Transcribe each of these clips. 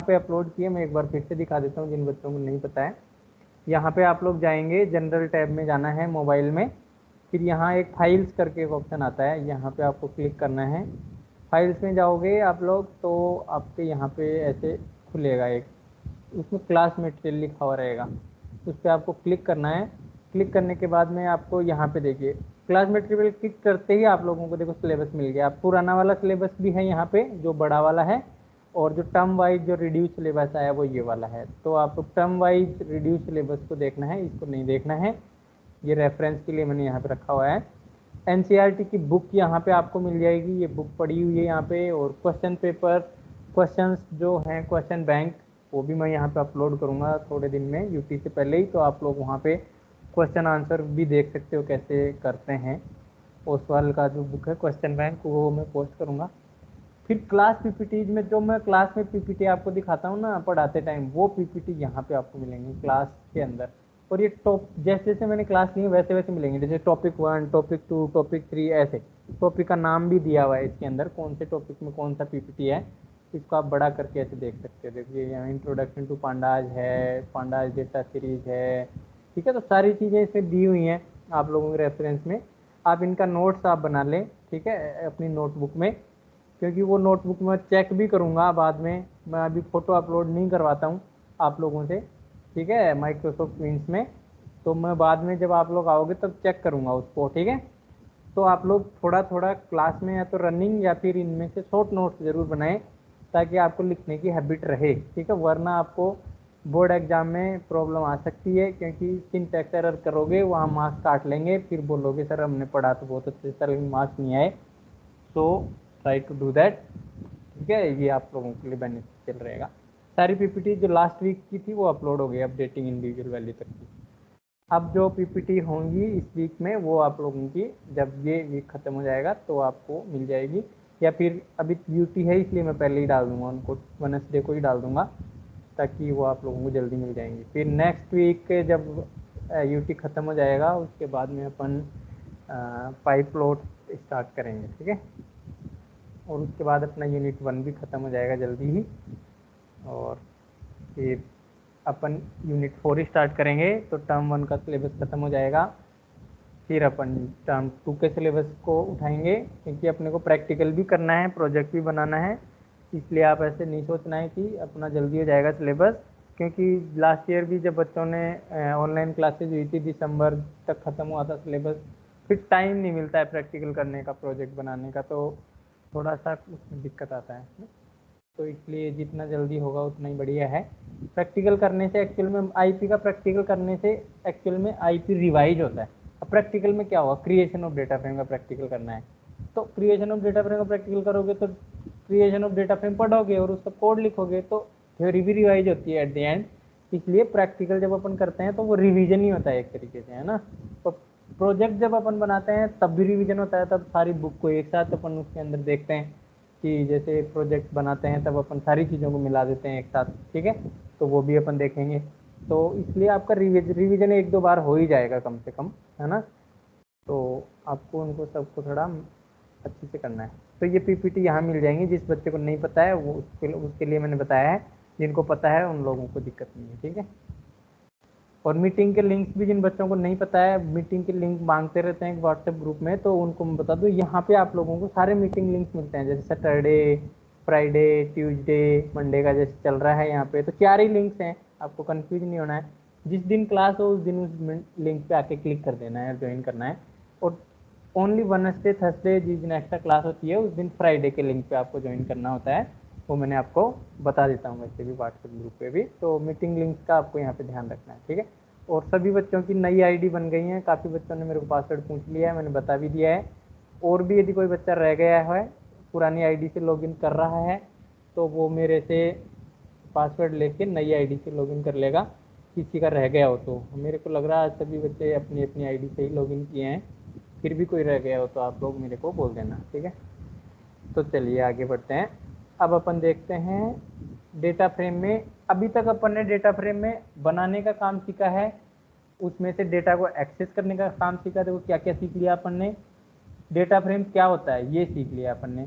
पे अपलोड किए, मैं एक बार फिर से दिखा देता हूँ जिन बच्चों को नहीं पता है। यहाँ पे आप लोग जाएंगे, जनरल टैब में जाना है मोबाइल में, फिर यहाँ एक फाइल्स करके एक ऑप्शन आता है, यहाँ पे आपको क्लिक करना है। फाइल्स में जाओगे आप लोग तो आपके यहाँ पे ऐसे खुलेगा एक, उसमें क्लास मटेरियल लिखा हुआ रहेगा, उस पर आपको क्लिक करना है। क्लिक करने के बाद में आपको यहाँ पे देखिए क्लास मटेरियल क्लिक करते ही आप लोगों को देखो सिलेबस मिल गया। पुराना वाला सिलेबस भी है यहाँ पे जो बड़ा वाला है, और जो टर्म वाइज जो रिड्यूस सिलेबस आया वो ये वाला है। तो आपको टर्म वाइज रिड्यूस सिलेबस को देखना है, इसको नहीं देखना है। ये रेफरेंस के लिए मैंने यहाँ पे रखा हुआ है। एनसीईआरटी की बुक यहाँ पे आपको मिल जाएगी, ये बुक पड़ी हुई है यहाँ पे। और क्वेश्चन पेपर, क्वेश्चंस जो हैं क्वेश्चन बैंक, वो भी मैं यहाँ पे अपलोड करूँगा थोड़े दिन में यूटी से पहले ही, तो आप लोग वहाँ पे क्वेश्चन आंसर भी देख सकते हो कैसे करते हैं। ओसवाल का जो बुक है क्वेश्चन बैंक, वो मैं पोस्ट करूँगा। फिर क्लास पीपीटीज में जो मैं क्लास में पीपीटी आपको दिखाता हूँ ना पढ़ाते टाइम, वो पीपीटी यहाँ पे आपको मिलेंगे क्लास के अंदर। और ये टॉप जैसे जैसे मैंने क्लास ली है वैसे वैसे मिलेंगे, जैसे टॉपिक 1, टॉपिक 2, टॉपिक 3, ऐसे टॉपिक का नाम भी दिया हुआ है इसके अंदर, कौन से टॉपिक में कौन सा पीपीटी है। इसको आप बड़ा करके ऐसे देख सकते हो। देखिए यहाँ इंट्रोडक्शन टू पांडाज है, पांडाज डेटा सीरीज है, ठीक है। तो सारी चीज़ें इसमें दी हुई हैं आप लोगों के रेफरेंस में। आप इनका नोट्स आप बना लें, ठीक है, अपनी नोटबुक में, क्योंकि वो नोटबुक में चेक भी करूँगा बाद में। मैं अभी फ़ोटो अपलोड नहीं करवाता हूँ आप लोगों से, ठीक है, माइक्रोसॉफ्ट टीम्स में। तो मैं बाद में जब आप लोग आओगे तब चेक करूँगा उसको, ठीक है। तो आप लोग थोड़ा थोड़ा क्लास में या तो रनिंग या फिर इनमें से शॉर्ट नोट्स ज़रूर बनाएं, ताकि आपको लिखने की हैबिट रहे, ठीक है। वरना आपको बोर्ड एग्जाम में प्रॉब्लम आ सकती है, क्योंकि सिंटैक्स एरर करोगे वहाँ मार्क्स काट लेंगे, फिर बोलोगे सर हमने पढ़ा तो बहुत अच्छे से लेकिन मार्क्स नहीं आए। So try to do that, ठीक है। ये आप लोगों के लिए बेनिफिशियल रहेगा। सारी पीपीटी जो लास्ट वीक की थी वो अपलोड हो गई, अपडेटिंग इंडिविजुअल वैल्यू तक की। अब जो पीपीटी होंगी इस वीक में वो आप लोगों की जब ये वीक खत्म हो जाएगा तो आपको मिल जाएगी, या फिर अभी यूटी है इसलिए मैं पहले ही डाल दूंगा उनको, वेडनेसडे को ही डाल दूंगा, ताकि वो आप लोगों को जल्दी मिल जाएंगी। फिर नेक्स्ट वीक जब यूटी ख़त्म हो जाएगा उसके बाद में अपन पाइप प्लॉट स्टार्ट करेंगे, ठीक है। और उसके बाद अपना यूनिट 1 भी ख़त्म हो जाएगा जल्दी ही, और फिर अपन यूनिट 4 स्टार्ट करेंगे तो टर्म 1 का सिलेबस ख़त्म हो जाएगा। फिर अपन टर्म 2 के सिलेबस को उठाएंगे, क्योंकि अपने को प्रैक्टिकल भी करना है, प्रोजेक्ट भी बनाना है। इसलिए आप ऐसे नहीं सोचना है कि अपना जल्दी हो जाएगा सिलेबस, क्योंकि लास्ट ईयर भी जब बच्चों ने ऑनलाइन क्लासेज हुई थी दिसंबर तक ख़त्म हुआ था सिलेबस, फिर टाइम नहीं मिलता है प्रैक्टिकल करने का, प्रोजेक्ट बनाने का, तो थोड़ा सा उसमें दिक्कत आता है। तो इसलिए जितना जल्दी होगा उतना ही बढ़िया है। प्रैक्टिकल करने से एक्चुअल में आईपी का प्रैक्टिकल करने से एक्चुअल में आईपी रिवाइज होता है। अब प्रैक्टिकल में क्या होगा, क्रिएशन ऑफ डेटा फ्रेम का प्रैक्टिकल करना है, तो क्रिएशन ऑफ डेटा फ्रेम का प्रैक्टिकल करोगे तो क्रिएशन ऑफ डेटा फ्रेम पढ़ोगे और उसका कोड लिखोगे, तो थ्योरी भी रिवाइज होती है एट द एंड। इसलिए प्रैक्टिकल जब अपन करते हैं तो वो रिवीजन ही होता है एक तरीके से, है ना। तो प्रोजेक्ट जब अपन बनाते हैं तब भी रिवीजन होता है, तब सारी बुक को एक साथ अपन उसके अंदर देखते हैं कि जैसे प्रोजेक्ट बनाते हैं तब अपन सारी चीज़ों को मिला देते हैं एक साथ, ठीक है। तो वो भी अपन देखेंगे। तो इसलिए आपका रिवीजन 1-2 बार हो ही जाएगा कम से कम, है ना। तो आपको उनको सबको थोड़ा अच्छे से करना है। तो ये पीपीटी यहाँ मिल जाएंगी, जिस बच्चे को नहीं पता है वो उसके लिए मैंने बताया है, जिनको पता है उन लोगों को दिक्कत नहीं है, ठीक है। और मीटिंग के लिंक्स भी जिन बच्चों को नहीं पता है, मीटिंग के लिंक मांगते रहते हैं व्हाट्सएप ग्रुप में, तो उनको मैं बता दूँ यहाँ पे आप लोगों को सारे मीटिंग लिंक्स मिलते हैं, जैसे सैटरडे, फ्राइडे, ट्यूसडे, मंडे का जैसे चल रहा है यहाँ पे, तो 4 ही लिंक्स हैं, आपको कंफ्यूज नहीं होना है। जिस दिन क्लास हो उस दिन उस लिंक पे आके क्लिक कर देना है, ज्वाइन करना है। और ओनली वेडनेसडे, थर्सडे जिस दिन एक्स्ट्रा क्लास होती है उस दिन फ्राइडे के लिंक पे आपको ज्वाइन करना होता है, वो मैंने आपको बता देता हूँ वैसे भी व्हाट्सएप ग्रुप पे भी। तो मीटिंग लिंक्स का आपको यहाँ पे ध्यान रखना है, ठीक है। और सभी बच्चों की नई आईडी बन गई है, काफ़ी बच्चों ने मेरे को पासवर्ड पूछ लिया है, मैंने बता भी दिया है। और भी यदि कोई बच्चा रह गया है पुरानी आईडी से लॉगिन कर रहा है तो वो मेरे से पासवर्ड लेके नई आईडी से लॉगिन कर लेगा, किसी का रह गया हो तो। मेरे को लग रहा है सभी बच्चे अपनी अपनी आईडी से ही लॉगिन किए हैं, फिर भी कोई रह गया हो तो आप लोग मेरे को बोल देना, ठीक है। तो चलिए आगे बढ़ते हैं। अब अपन देखते हैं डेटा फ्रेम में, अभी तक अपन ने डेटा फ्रेम में बनाने का काम सीखा है, उसमें से डेटा को एक्सेस करने का काम सीखा। देखो क्या क्या सीख लिया अपन ने, डेटा फ्रेम क्या होता है ये सीख लिया अपन ने,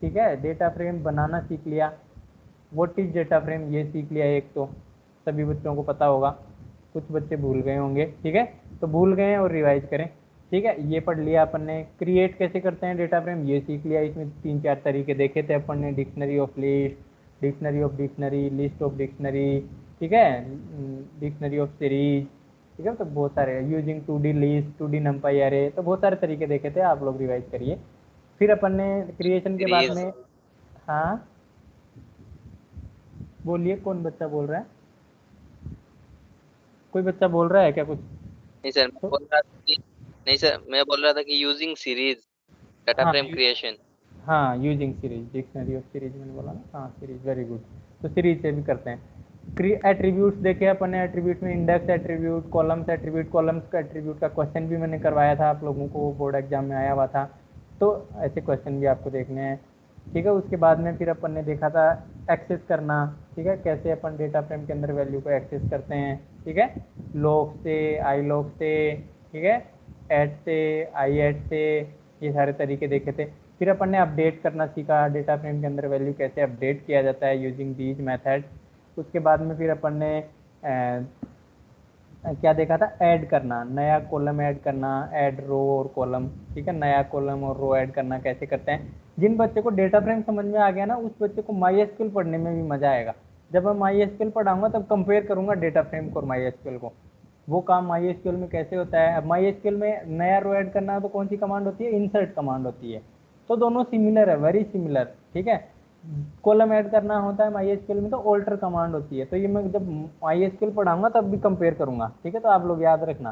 ठीक है। डेटा फ्रेम बनाना सीख लिया, व्हाट इज डेटा फ्रेम ये सीख लिया एक, तो सभी बच्चों को पता होगा, कुछ बच्चे भूल गए होंगे, ठीक है, तो भूल गए हैं और रिवाइज करें, ठीक है। ये पढ़ लिया अपन ने। क्रिएट कैसे करते हैं डेटा फ्रेम ये सीख लिया, इसमें 3-4 तरीके देखे थे अपन ने, dictionary of list, dictionary of dictionary, list of dictionary, ठीक है, डिक्शनरी ऑफ सीरीज, ठीक है। तो बहुत सारे, using 2D list, 2D नंपाई array, तो बहुत सारे तरीके देखे थे, आप लोग रिवाइज करिए। फिर अपन ने क्रिएशन के बाद सीरीज। में, हाँ बोलिए, कौन बच्चा बोल रहा है, कोई बच्चा बोल रहा है क्या कुछ? नहीं सर, मैं तो बोल रहा था कि नहीं सर, मैं बोल रहा था कि यूजिंग सीरीज डाटा हाँ फ्रेम क्रिएशन। हाँ, using series, dictionary of series मैंने बोला ना, हाँ सीरीज, वेरी गुड। तो सीरीज से भी करते हैं। एट्रीब्यूट्स देखे अपन ने, एट्रीब्यूट में index attribute, columns attribute, columns का एट्रीब्यूट का क्वेश्चन भी मैंने करवाया था आप लोगों को, बोर्ड एग्जाम में आया हुआ था, तो ऐसे क्वेश्चन भी आपको देखने हैं, ठीक है। उसके बाद में फिर अपन ने देखा था एक्सेस करना, ठीक है, कैसे अपन डेटा फ्रेम के अंदर वैल्यू को एक्सेस करते हैं, ठीक है, लॉग से, आई लॉग से, ठीक है, ऐड से, आई ऐड से, ये सारे तरीके देखे थे। फिर अपन ने अपडेट करना सीखा, डेटा फ्रेम के अंदर वैल्यू कैसे अपडेट किया जाता है यूजिंग दीज मेथड। उसके बाद में फिर अपन ने क्या देखा था, ऐड करना, नया कॉलम ऐड करना, ऐड रो और कॉलम, ठीक है, नया कॉलम और रो ऐड करना कैसे करते हैं। जिन बच्चे को डेटा फ्रेम समझ में आ गया ना, उस बच्चे को माई एसक्यूएल पढ़ने में भी मजा आएगा। जब मैं माई एसक्यूएल पढ़ाऊंगा तब कंपेयर करूंगा डेटा फ्रेम को और माई एसक्यूएल को, वो काम माई एसक्यूएल में कैसे होता है। अब माई एसक्यूएल में नया रो ऐड करना है तो कौन सी कमांड होती है, इंसर्ट कमांड होती है, तो दोनों सिमिलर है, वेरी सिमिलर, ठीक है। कॉलम ऐड करना होता है माई एसक्यूएल में तो ऑल्टर कमांड होती है, तो ये मैं जब माई एसक्यूएल पढ़ाऊंगा तब भी कंपेयर करूंगा, ठीक है, तो आप लोग याद रखना,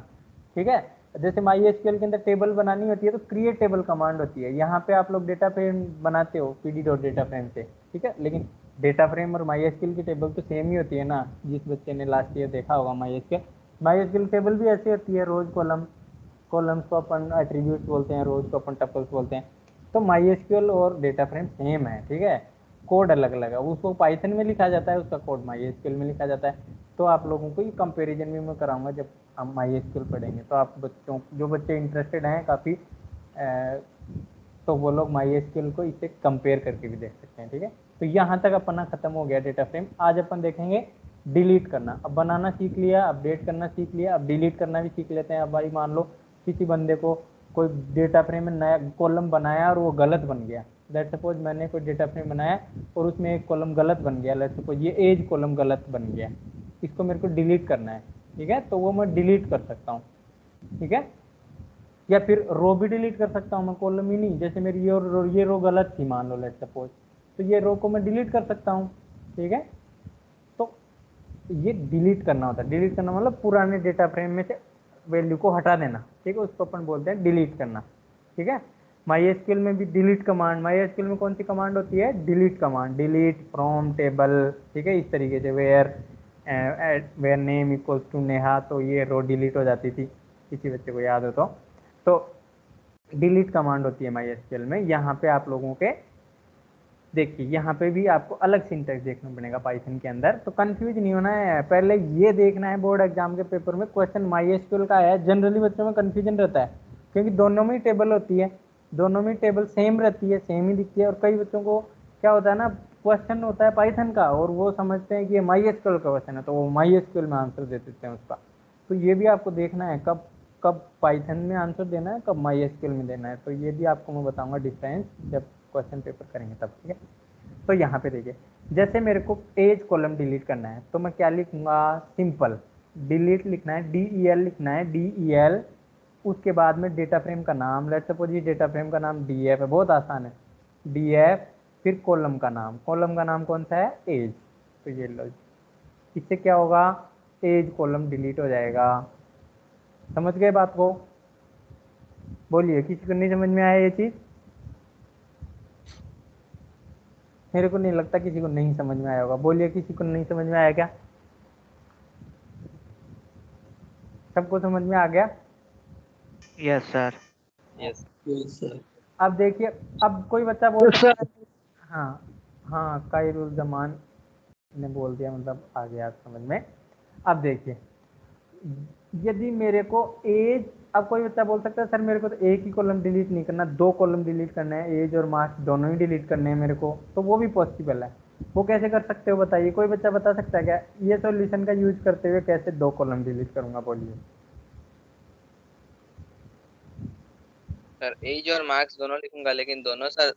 ठीक है। जैसे माई एसक्यूएल के अंदर टेबल बनानी होती है तो क्रिएट टेबल कमांड होती है, यहाँ पे आप लोग डेटा फ्रेम बनाते हो पीडी डॉट डेटा फ्रेम से, ठीक है, लेकिन डेटा फ्रेम और माई एसक्यूएल की टेबल तो सेम ही होती है ना, जिस बच्चे ने लास्ट ईयर देखा होगा my SQL, my SQL table भी ऐसी होती है, रोज कॉलम, कॉलम्स को अपन एट्रीब्यूट्स बोलते हैं, रोज को अपन टपल्स बोलते हैं। तो माई एसक्यूएल और डेटा फ्रेम सेम है, ठीक है, कोड अलग अलग है, उसको पाइथन में लिखा जाता है, उसका कोड माई एसक्यूएल में लिखा जाता है। तो आप लोगों को ये कंपैरिजन भी मैं कराऊंगा जब हम माई एसक्यूएल पढ़ेंगे, तो आप बच्चों, जो बच्चे इंटरेस्टेड हैं काफ़ी, तो वो लोग माई एसक्यूएल को इससे कंपेयर करके भी देख सकते हैं, ठीक है। तो यहाँ तक अपना खत्म हो गया डेटा फ्रेम। आज अपन देखेंगे डिलीट करना। अब बनाना सीख लिया, अपडेट करना सीख लिया, अब डिलीट करना भी सीख लेते हैं। अब भाई मान लो किसी बंदे को कोई डेटा फ्रेम में नया कॉलम बनाया और वो गलत बन गया, लेट सपोज मैंने कोई डेटा फ्रेम बनाया और उसमें एक कॉलम गलत बन गया, लेट सपोज ये एज कॉलम गलत बन गया, इसको मेरे को डिलीट करना है, ठीक है, तो वो मैं डिलीट कर सकता हूँ, ठीक है। या फिर रो भी डिलीट कर सकता हूँ मैं, कॉलम ही नहीं, जैसे मेरी ये रो गलत थी मान लो, लेट सपोज, तो ये रो को मैं डिलीट कर सकता हूँ, ठीक है। तो ये डिलीट करना होता है, डिलीट करना मतलब पुराने डेटा फ्रेम में से वैल्यू को हटा देना, ठीक है, उसको अपन बोलते हैं डिलीट करना, ठीक है। माई एसक्यूएल में भी डिलीट कमांड, माई एसक्यूएल में कौन सी कमांड होती है, delete command, delete from table, ठीक है, इस तरीके से, where name equals to Neha, तो ये रो डिलीट हो जाती थी, किसी बच्चे को याद हो तो डिलीट कमांड होती है माई एसक्यूएल में। यहाँ पे आप लोगों के देखिए, यहाँ पे भी आपको अलग सिंटैक्स देखना पड़ेगा पाइथन के अंदर, तो कंफ्यूज नहीं होना है, पहले ये देखना है बोर्ड एग्जाम के पेपर में क्वेश्चन माई एसक्यूएल का है, जनरली बच्चों में कंफ्यूजन रहता है, क्योंकि दोनों में टेबल होती है, दोनों में टेबल सेम रहती है, सेम ही दिखती है, और कई बच्चों को क्या होता है ना, क्वेश्चन होता है पाइथन का और वो समझते हैं कि ये माई एसक्यूएल का क्वेश्चन है, तो वो माई एसक्यूएल में आंसर दे देते हैं उसका। तो ये भी आपको देखना है कब कब पाइथन में आंसर देना है, कब माई एसक्यूएल में देना है, तो ये भी आपको मैं बताऊंगा डिफरेंस जब क्वेश्चन पेपर करेंगे तब, ठीक है। तो यहाँ पे देखिए, जैसे मेरे को एज कॉलम डिलीट करना है तो मैं क्या लिखूंगा, सिंपल डिलीट लिखना है, DEL लिखना है, DEL, उसके बाद में डेटा फ्रेम का नाम, लेट सपोज ये डेटा फ्रेम का नाम DF है, बहुत आसान है, DF, फिर कॉलम का नाम, कॉलम का नाम कौन सा है, एज, तो ये लो, इससे क्या होगा, एज कॉलम डिलीट हो जाएगा। समझ गए बात को, बोलिए, किसी को नहीं समझ में आया ये चीज़, मेरे को नहीं लगता किसी को नहीं समझ में आया होगा, बोलिए किसी को नहीं समझ में आया क्या, सबको समझ में आ गया। Yes sir. Yes. Yes sir. अब देखिए, अब कोई बच्चा बोल सकता है, हाँ हाँ, कायरुल जमान ने बोल दिया, मतलब आ गया समझ में। अब देखिए, यदि मेरे को एज, अब कोई बच्चा बोल सकता है सर मेरे को तो एक ही कॉलम डिलीट नहीं करना, दो कॉलम डिलीट करना है, एज और मार्क्स दोनों ही डिलीट करने हैं मेरे को, तो वो भी पॉसिबल है। वो कैसे कर सकते हो बताइए, कोई बच्चा बता सकता है क्या? ये सॉल्यूशन का यूज करते हुए कैसे 2 कॉलम डिलीट करूंगा, बोलिए। सर एज और मार्क्स दोनों लिखूंगा, लेकिन दोनों सर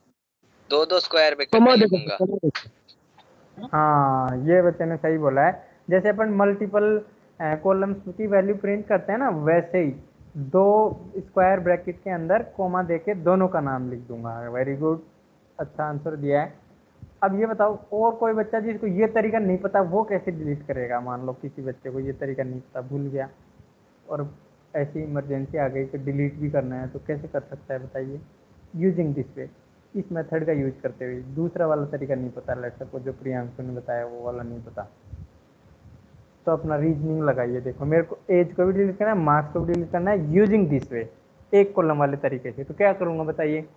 दो दो स्क्वायर ब्रैकेट कॉमा में देखो लिखूंगा। कॉमा देखो। हाँ, ये बच्चे ने सही बोला है। जैसे अपन मल्टीपल कॉलम्स की वैल्यू प्रिंट करते हैं ना, वैसे ही 2 स्क्वायर ब्रैकेट के अंदर कोमा देके दोनों का नाम लिख दूंगा। वेरी गुड, अच्छा आंसर दिया है। अब ये बताओ, और कोई बच्चा जिसको ये तरीका नहीं पता वो कैसे डिलीट करेगा? मान लो किसी बच्चे को ये तरीका नहीं पता, भूल गया, और ऐसी इमरजेंसी आ गई कि डिलीट भी करना है, तो कैसे कर सकता है बताइए? यूजिंग दिस वे, इस मेथड का यूज करते हुए। दूसरा वाला तरीका नहीं पता, लेट सपोज जो प्रियांशु ने बताया वो वाला नहीं पता, तो अपना रीजनिंग लगाइए। देखो मेरे को एज को भी डिलीट करना है, मार्क्स को भी डिलीट करना है यूजिंग दिस वे, एक कॉलम वाले तरीके से। तो क्या करूंगा बताइए?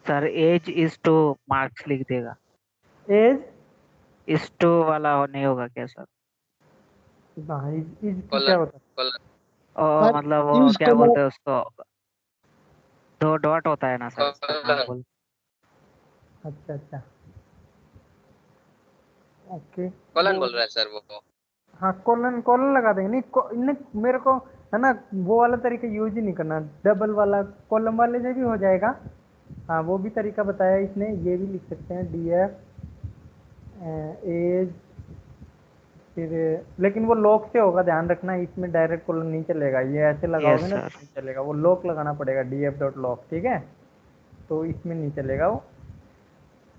Sir age is two marks लिख देगा। एज, इज टू वाला नहीं होगा क्या सर? इज की क्या कॉलन होता कॉलन और सर मतलब वो यूज क्या कॉमा बोलते हैं उसको, दो डॉट होता है ना सर, इसका नाम कॉलन बोल। है? अच्छा अच्छा, ओके। कॉलन वो, बोल रहा है सर वो। हाँ कॉलन, कॉलन लगा देंगे। नहीं नहीं, मेरे को है ना वो वाला तरीका यूज ही नहीं करना, डबल वाला कॉलम वाले से भी हो जाएगा। हाँ वो भी तरीका बताया इसने, ये भी लिख सकते हैं डी एफ एज, फिर लेकिन वो लॉक से होगा, ध्यान रखना, इसमें डायरेक्ट कॉलम नहीं चलेगा, ये ऐसे लगाओगे यस ना तो सर। नहीं चलेगा, वो लॉक लगाना पड़ेगा, डी एफ डॉट लॉक, ठीक है? तो इसमें नहीं चलेगा वो।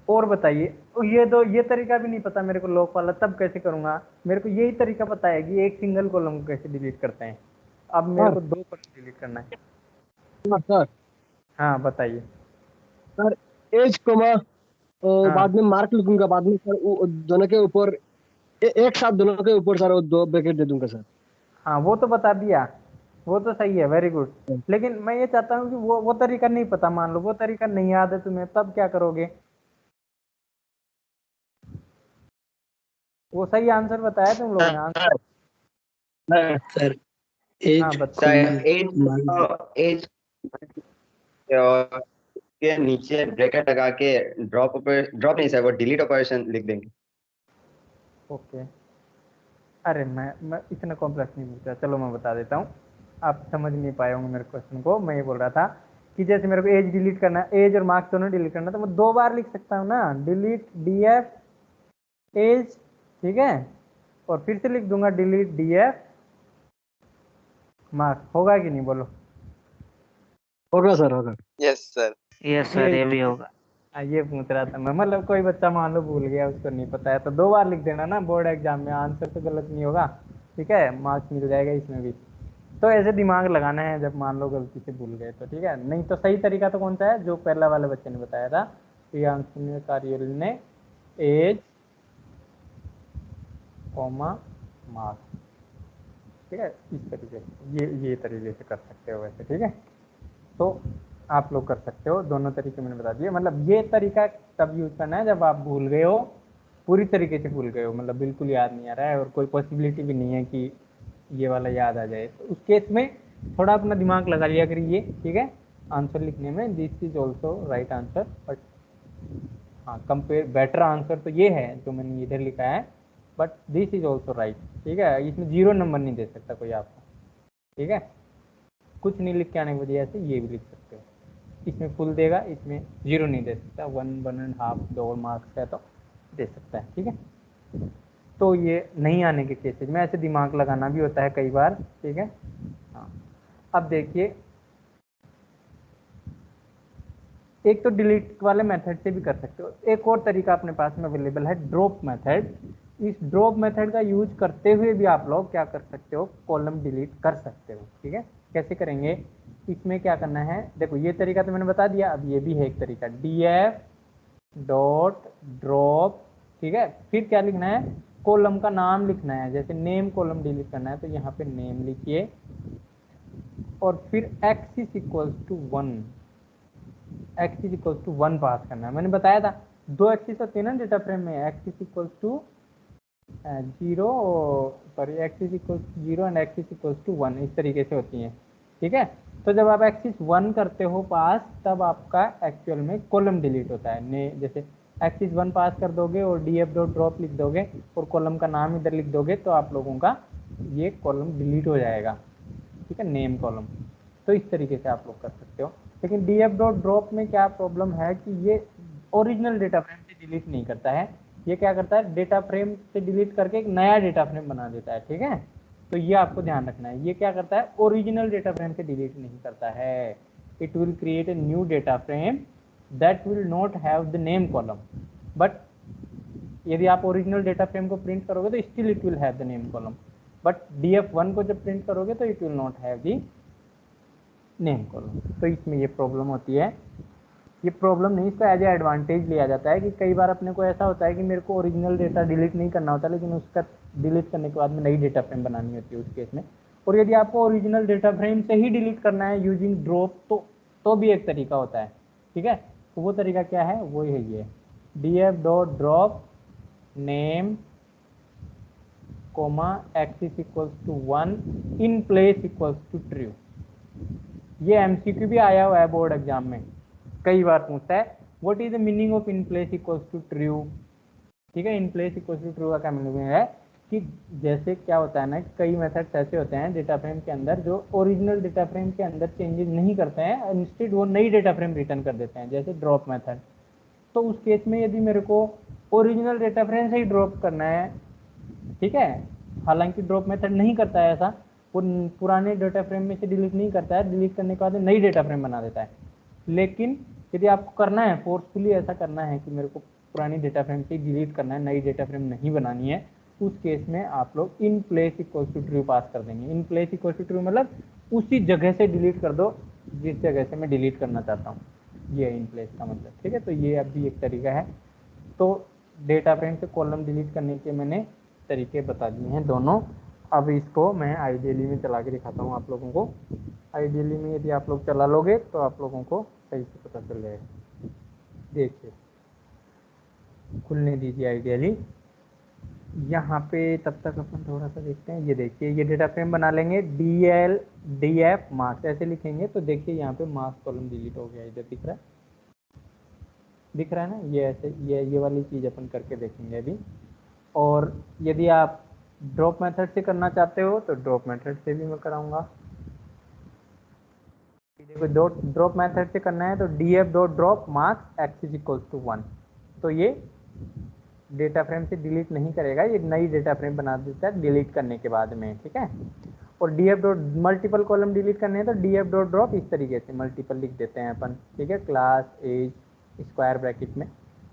और बताइए, ये दो, ये तरीका भी नहीं पता मेरे को लॉक वाला, तब कैसे करूंगा? मेरे को यही तरीका पता है कि एक सिंगल कॉलम को कैसे डिलीट करते हैं। अब मेरे सर को 2 कॉलम डिलीट करना है। सर हाँ बताइए। सर एज कॉमा हाँ बाद में मार्क लिखूंगा, बाद में सर दोनों के ऊपर एक साथ दोनों के ऊपर सर वो 2 ब्रैकेट दे दूंगा सर। हाँ, वो तो बता दिया, वो तो सही है, वेरी गुड। लेकिन मैं ये चाहता हूँ कि वो तरीका नहीं पता, मान लो वो तरीका नहीं याद है तुम्हें, तब क्या करोगे? वो सही आंसर बताया तुम लोगों ने, आंसर। सर हाँ एज बता। सर एज और के नीचे ब्रैकेट लगा के ड्रॉप नहीं सर, वो डिलीट ऑपरेशन लिख देंगे। ओके, अरे मैं इतना कॉम्प्लेक्स नहीं पूछा, चलो मैं बता देता हूँ, आप समझ नहीं पाए होंगे मेरे क्वेश्चन को। मैं ये बोल रहा था कि जैसे मेरे को एज डिलीट करना है, एज और मार्क्स दोनों डिलीट करना है, तो मैं 2 बार लिख सकता हूँ ना, डिलीट डी एफ एज, ठीक है? और फिर से लिख दूंगा डिलीट डी एफ मार्क्स। होगा कि नहीं बोलो? होगा सर होगा। Yes sir. यस सर, ये ये भी होगा। ये पूछ रहा था मैं, मतलब कोई बच्चा मान लो भूल गया, उसको नहीं पता है, तो 2 बार लिख देना ना, बोर्ड एग्जाम में आंसर तो गलत नहीं होगा, ठीक है? मार्क्स मिल जाएगा इसमें भी। तो ऐसे दिमाग लगाना है जब मान लो गलती से भूल गए तो, ठीक है? नहीं तो सही तरीका तो कौन सा है, जो पहला वाले बच्चे ने बताया था, प्रियांशु ने, कार्यल ने, एज कॉमा मार्क्स, ठीक है? इस तरीके से, ये तरीके से कर सकते हो वैसे, ठीक है? तो आप लोग कर सकते हो, दोनों तरीके मैंने बता दिए। मतलब ये तरीका तब यूज करना है जब आप भूल गए हो, पूरी तरीके से भूल गए हो, मतलब बिल्कुल याद नहीं आ रहा है और कोई पॉसिबिलिटी भी नहीं है कि ये वाला याद आ जाए, तो उस केस में थोड़ा अपना दिमाग लगा लिया करिए, ठीक है? आंसर लिखने में this is also right answer, but हाँ कंपेयर बेटर आंसर तो ये है जो मैंने इधर लिखा है, but this is also right, ठीक है? इसमें 0 नंबर नहीं दे सकता कोई आपको, ठीक है? कुछ नहीं लिख के आने की वजह से ये भी लिख सकते हो, इसमें फुल देगा, इसमें 0 नहीं दे सकता, 1.5 2 मार्क्स है तो दे सकता है, ठीक है? तो ये नहीं आने के केसेज में ऐसे दिमाग लगाना भी होता है कई बार, ठीक है? हाँ, अब देखिए, एक तो डिलीट वाले मेथड से भी कर सकते हो, एक और तरीका अपने पास में अवेलेबल है, ड्रॉप मेथड। इस ड्रॉप मेथड का यूज करते हुए भी आप लोग क्या कर सकते हो, कॉलम डिलीट कर सकते हो, ठीक है? कैसे करेंगे? इसमें क्या करना है, देखो ये तरीका तो मैंने बता दिया, अब ये भी है एक तरीका, डी एफ डॉट ड्रॉप, ठीक है? फिर क्या लिखना है, कॉलम का नाम लिखना है, जैसे नेम कॉलम डिलीट करना है तो यहाँ पे नेम लिखिए, और फिर x is equals to 1, x is equals to 1 pass करना है। मैंने बताया था 2 एक्सिस होती है ना डेटा फ्रेम में, x is equals to 0, sorry x is equals to 0 and x is equals to 1, इस तरीके से होती हैं, ठीक है? तो जब आप एक्सिस 1 करते हो पास, तब आपका एक्चुअल में कॉलम डिलीट होता है, ने जैसे एक्सिस 1 पास कर दोगे और df डॉट ड्रॉप लिख दोगे और कॉलम का नाम इधर लिख दोगे तो आप लोगों का ये कॉलम डिलीट हो जाएगा, ठीक है, नेम कॉलम। तो इस तरीके से आप लोग कर सकते हो। लेकिन df डॉट ड्रॉप में क्या प्रॉब्लम है कि ये ओरिजिनल डेटा फ्रेम से डिलीट नहीं करता है, ये क्या करता है, डेटा फ्रेम से डिलीट करके एक नया डेटा फ्रेम बना देता है, ठीक है। तो ये आपको ध्यान रखना है, ये क्या करता है, ओरिजिनल डेटा फ्रेम से डिलीट नहीं करता है। It will create a new data frame that will not have the name column, but यदि आप ओरिजिनल डेटा फ्रेम को प्रिंट करोगे तो still it will have the name column, but df1 को जब प्रिंट करोगे तो it will not have the name column. तो इसमें ये प्रॉब्लम होती है। ये प्रॉब्लम नहीं, इसका एज ए एडवांटेज लिया जाता है कि कई बार अपने को ऐसा होता है कि मेरे को ओरिजिनल डेटा डिलीट नहीं करना होता, लेकिन उसका डिलीट करने के बाद में नई डेटा फ्रेम बनानी होती है उस केस में। और यदि आपको ओरिजिनल डेटा फ्रेम से ही डिलीट करना है यूजिंग ड्रॉप तो भी एक तरीका होता है, ठीक है। तो वो तरीका क्या है, वो है ये df dot drop name comma axis equals to 1 in place equals to true. ये एमसीक्यू भी आया हुआ है बोर्ड एग्जाम में, कई बार पूछता है what is the meaning of in place equals to true, ठीक है। In place equals to true का क्या मीनिंग है कि जैसे क्या होता है ना, कई मेथड्स ऐसे होते हैं डेटा फ्रेम के अंदर जो ओरिजिनल डेटा फ्रेम के अंदर चेंजेस नहीं करते हैं, इंस्टेड वो नई डेटा फ्रेम रिटर्न कर देते हैं, जैसे ड्रॉप मेथड। तो उस केस में यदि मेरे को ओरिजिनल डेटा फ्रेम से ही ड्रॉप करना है, ठीक है, हालांकि ड्रॉप मेथड नहीं करता है ऐसा, वो पुराने डेटा फ्रेम में से डिलीट नहीं करता है, डिलीट करने के बाद नई डेटा फ्रेम बना देता है। लेकिन यदि आपको करना है, फोर्सफुली ऐसा करना है कि मेरे को पुरानी डेटा फ्रेम से डिलीट करना है, नई डेटा फ्रेम नहीं बनानी है, उस केस में आप लोग in place equals to true pass कर देंगे। In place equals to true मतलब उसी जगह से डिलीट कर दो जिस जगह से मैं डिलीट करना चाहता हूँ, ये इन प्लेस का मतलब, ठीक है। तो ये अभी एक तरीका है। तो डेटा फ्रेम से कॉलम डिलीट करने के मैंने तरीके बता दिए हैं दोनों। अब इसको मैं आइडियली में चला के दिखाता हूँ आप लोगों को। आइडियली में यदि आप लोग चला लोगे तो आप लोगों को सही से पता चल जाएगा। देखिए, खुलने दीजिए आइडियली। यहाँ पे तब तक अपन थोड़ा सा देखते हैं। ये देखिए, ये डेटा फ्रेम बना लेंगे, df मार्क्स ऐसे लिखेंगे तो देखिए यहाँ पे मार्क्स कॉलम डिलीट हो गया, इधर दिख रहा है ना, ये ऐसे ये वाली चीज़ अपन करके देखेंगे अभी। और यदि आप ड्रॉप मेथड से करना चाहते हो तो ड्रॉप मेथड से भी मैं कराऊंगा। देखो, ड्रॉप मेथड से करना है तो df dot drop marks axis equals to 1, तो ये डेटा फ्रेम से डिलीट नहीं करेगा, ये नई डेटा फ्रेम बना देता है डिलीट करने के बाद में, ठीक है। और df dot multiple column delete करने हैं तो df डॉट ड्रॉप इस तरीके से मल्टीपल लिख देते हैं अपन, ठीक है, क्लास एज स्क्वायर ब्रैकेट में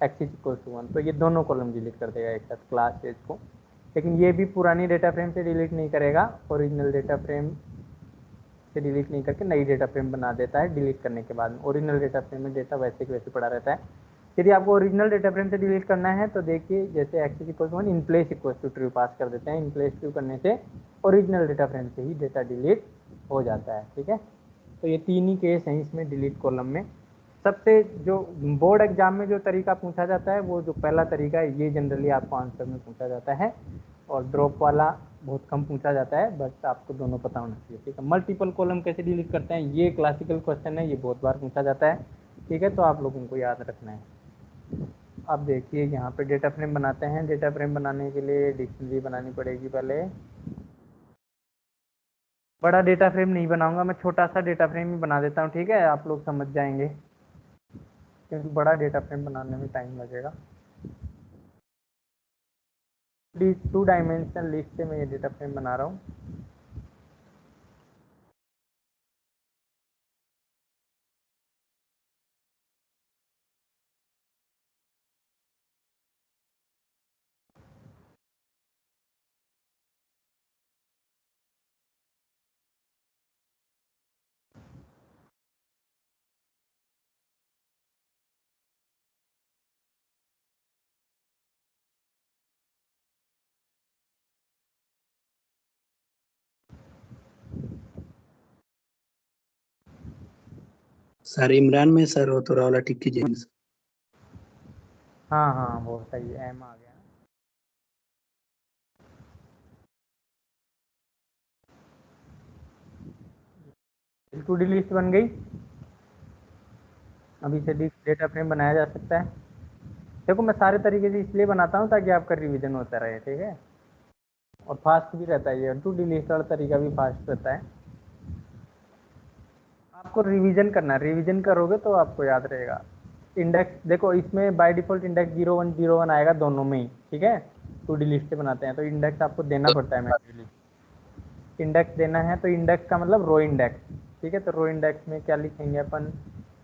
एक्सिस इक्वल्स टू 1, तो ये दोनों कॉलम डिलीट कर देगा एक साथ, क्लास एज को। लेकिन ये भी पुरानी डेटा फ्रेम से डिलीट नहीं करेगा, ओरिजिनल डेटा फ्रेम से डिलीट नहीं करके नई डेटा फ्रेम बना देता है डिलीट करने के बाद में। ओरिजिनल डेटा फ्रेम में डेटा वैसे के वैसे पड़ा रहता है। यदि आपको ओरिजिनल डेटा फ्रेम से डिलीट करना है तो देखिए, जैसे axis equal to 1 in place equal to true pass कर देते हैं। इन प्लेस ट्रू करने से ओरिजिनल डेटा फ्रेम से ही डेटा डिलीट हो जाता है, ठीक है। तो ये तीन ही केस हैं इसमें डिलीट कॉलम में। सबसे जो बोर्ड एग्जाम में जो तरीका पूछा जाता है, वो जो पहला तरीका है, ये जनरली आपको आंसर में पूछा जाता है, और ड्रॉप वाला बहुत कम पूछा जाता है, बट आपको दोनों पता होना चाहिए, ठीक है। मल्टीपल कॉलम कैसे डिलीट करते हैं, ये क्लासिकल क्वेश्चन है, ये बहुत बार पूछा जाता है, ठीक है, तो आप लोगों को याद रखना है। अब देखिए, यहाँ पे डेटा फ्रेम बनाते हैं। डेटा फ्रेम बनाने के लिए डिक्शनरी बनानी पड़ेगी पहले। बड़ा डेटा फ्रेम नहीं बनाऊंगा मैं, छोटा सा डेटा फ्रेम ही बना देता हूँ, ठीक है, आप लोग समझ जाएंगे, क्योंकि बड़ा डेटा फ्रेम बनाने में टाइम लगेगा। 2 डायमेंशनल लिस्ट से मैं ये डेटा फ्रेम बना रहा हूँ। सर इमरान में सर हो थोड़ा वाला ठीक कीजिए। हाँ हाँ, वो सही है, एम आ गया। टू डी लिस्ट बन गई। अभी से डेटा फ्रेम बनाया जा सकता है। देखो मैं सारे तरीके से इसलिए बनाता हूँ ताकि आपका रिवीजन होता रहे, ठीक है, और फास्ट भी रहता है। ये टू डिलीट वाला तरीका भी फास्ट रहता है। आपको रिवीजन करना है, रिवीजन करोगे तो आपको याद रहेगा। इंडेक्स देखो इसमें बाय डिफॉल्ट इंडेक्स 0101 आएगा दोनों में ही, ठीक है, टू डी लिस्ट से बनाते हैं तो इंडेक्स आपको देना पड़ता है मैन्युअली। इंडेक्स देना है तो इंडेक्स का मतलब रो इंडेक्स, ठीक है। तो रो इंडेक्स में क्या लिखेंगे अपन,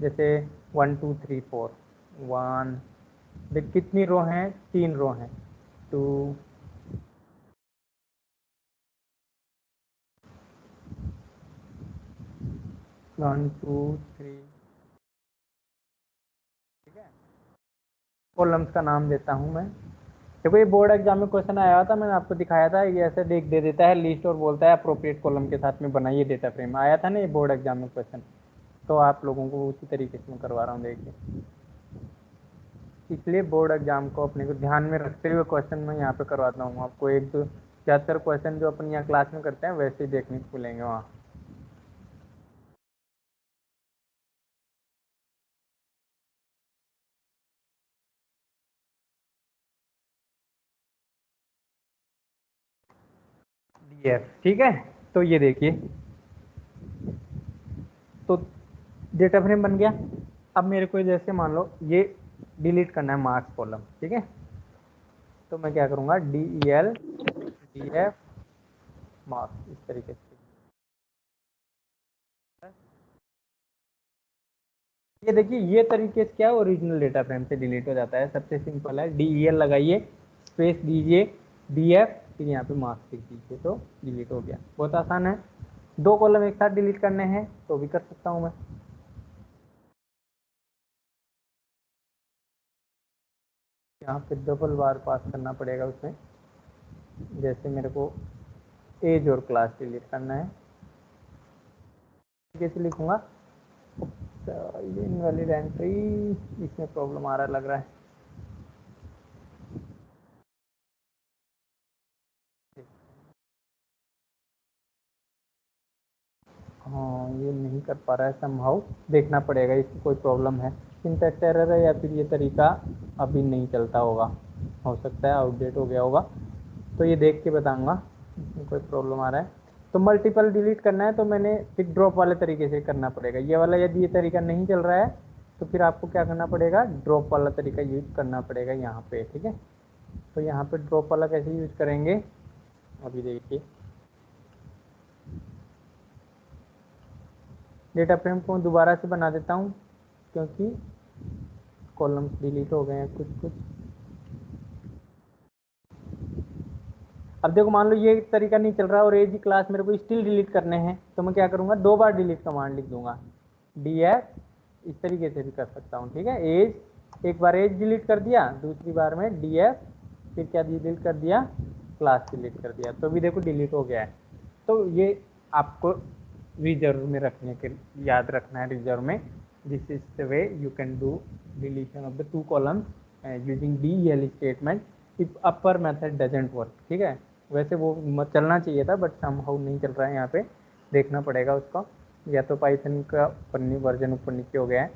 जैसे 1 2 3 4 1, देख कितनी रो हैं, 3 रो हैं, 2 1 2 3, ठीक है। कॉलम्स का नाम देता हूँ मैं। देखो ये बोर्ड एग्जाम में क्वेश्चन आया था, मैंने आपको दिखाया था, ये ऐसे दे देता है लिस्ट और बोलता है अप्रोप्रिएट कॉलम के साथ में बनाइए डेटा फ्रेम, आया था ना ये बोर्ड एग्जाम में क्वेश्चन। तो आप लोगों को उसी तरीके से मैं करवा रहा हूँ, देखिए। इसलिए बोर्ड एग्जाम को अपने को ध्यान में रखते हुए क्वेश्चन मैं यहाँ पे करवाता हूँ आपको। एक तो ज़्यादातर क्वेश्चन जो अपन यहाँ क्लास में करते हैं वैसे ही देखने को मिलेंगे वहाँ। DF, ठीक है। तो ये देखिए, तो डेटा फ्रेम बन गया। अब मेरे को जैसे मान लो ये डिलीट करना है मार्क्स कॉलम, ठीक है, तो मैं क्या करूँगा, DEL DF मार्क्स, इस तरीके से। ये देखिए ये तरीके से क्या ओरिजिनल डेटा फ्रेम से डिलीट हो जाता है, सबसे सिंपल है। DEL लगाइए, स्पेस दीजिए, DF, फिर यहाँ पे मार्क्स लिख दीजिए, तो डिलीट हो गया। बहुत आसान है। 2 कॉलम एक साथ डिलीट करने हैं तो भी कर सकता हूँ मैं। यहाँ पे डबल बार पास करना पड़ेगा उसमें, जैसे मेरे को एज और क्लास डिलीट करना है, कैसे लिखूंगा, ये इनवैलिड एंट्री, इसमें प्रॉब्लम आ रहा लग रहा है। हाँ ये नहीं कर पा रहा है, समहाउ देखना पड़ेगा, इसकी कोई प्रॉब्लम है, सिंटैक्स एरर है या फिर ये तरीका अभी नहीं चलता होगा, हो सकता है आउटडेट हो गया होगा। तो ये देख के बताऊंगा इसमें कोई प्रॉब्लम आ रहा है। तो मल्टीपल डिलीट करना है तो मैंने फिर ड्रॉप वाले तरीके से करना पड़ेगा। ये वाला यदि ये तरीका नहीं चल रहा है तो फिर आपको क्या करना पड़ेगा, ड्रॉप वाला तरीका यूज करना पड़ेगा यहाँ पे, ठीक है। तो यहाँ पे ड्रॉप वाला कैसे यूज करेंगे, अभी देखिए। डेटा फ्रेम को दोबारा से बना देता हूँ क्योंकि कॉलम्स डिलीट हो गए हैं कुछ कुछ। अब देखो मान लो ये तरीका नहीं चल रहा और एज क्लास मेरे को स्टिल डिलीट करने हैं, तो मैं क्या करूँगा, 2 बार डिलीट कमांड लिख दूंगा, DF, इस तरीके से भी कर सकता हूँ, ठीक है। एज, एक बार एज डिलीट कर दिया, दूसरी बार में DF, फिर क्या डिलीट कर दिया, क्लास डिलीट कर दिया, तो भी देखो डिलीट हो गया है। तो ये आपको रिजर्व में रखने के, याद रखना है रिजर्व में। This is the way you can do deletion of the 2 columns using DEL statement if upper method doesn't work, ठीक है। वैसे वो चलना चाहिए था बट समहाउ नहीं चल रहा है, यहाँ पे देखना पड़ेगा उसको, या तो पाइथन का वर्जन ऊपर नीचे हो गया है।